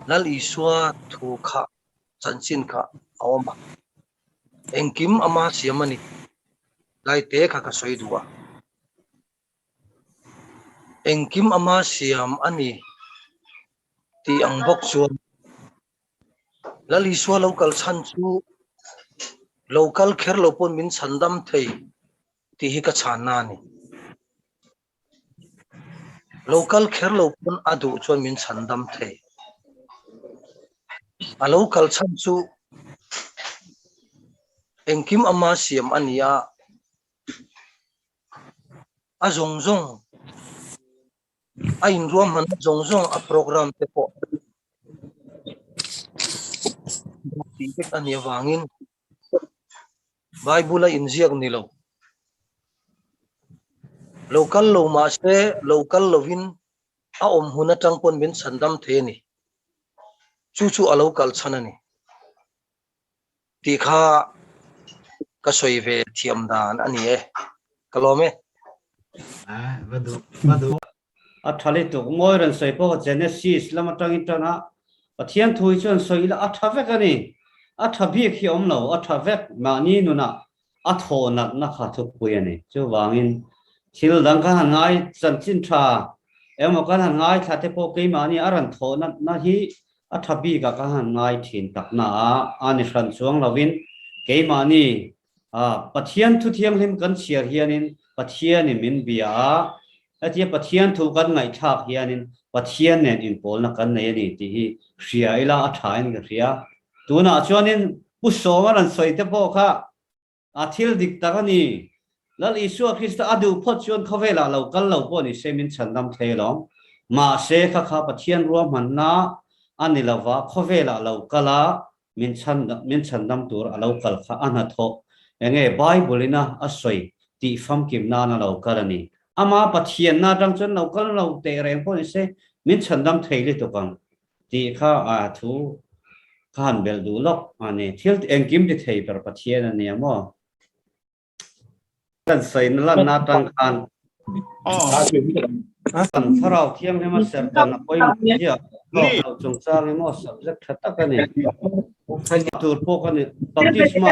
lal iswa thu kha chanchin kha awma engkim ama siamani lai te kha ka soi duwa engkim ama siam ani ti ang bok chuan lal iswa local chan chu local kher lopon min chandam thei ti hi ka chana ni local kher lopon adu chuan min chandam thei a local chan chu engkim ama siam ania a zong a in ruam han zong a program te po ti tek ania wangin Bible in ziak ni lo local lo ma se local lovin a om huna tangpon min sandam the ni chu a local chanani ti kha ka soi ve thiam dan ani e kalome vadu a thali tu moi ran soi po Genesis lama tang itana pathian thui chon soi la a thavek ani a thabi khi om lo a thavek ma ni nuna a tho nak na kha thu pui ani chu wangin ทิลดังกันง่ายจันจินทรามากันง่ายถ้าเทพเกมานี่อารันโทนั่นฮีอัฐบีกันง่ายถิ่นตักหนาอันนี้ฟันช่วงลาวินเกมานี่ปัทเทียนทุเทียมหิมกันเชียร์เฮียนินปัทเทียนนี่มินเบียไอ้ที่ปัทเทียนถูกกันไงทักเฮียนินปัทเทียนเนี่ยอินโพลนักกันเนี่ยนี่ที่เสียอีลาอัฐายนี่ก็เสียตัวน่ะชวนนินผู้สอนกันสวยเทพค่ะทิลดิกตากันนี่แล้วอิสุคริสต์อดูพอชวนเขาเวลาเรากันเราพวกนี้เซมินฉันดำเทลองมาเสกข้าปัทเทียนรวมมันนะอันนี้เราว่าเขาเวลาเรากันละมินฉันดำตัวเรากันข้าอันนั้นทบยังไงไบเบิลนะอสวยตีฟังกิมนาเรากันนี่อามาปัทเทียนนาดังจนเรากันเราเตะแรงพวกนี้เซมินฉันดำเทลิตุกันตีข้าทูข้านเบลดูล็อกอันนี้ที่เองกิมที่เทย์ประปัทเทียนนี่มั้งกันใส่นั่นนาตังคันกันถ้าเราเที่ยงให้มาเสร็จกันนะก็ยังเยอะเราจงสร้างให้มัน subject ทัดกันเนี่ยตัวพวกกันเนี่ยตอนที่สมา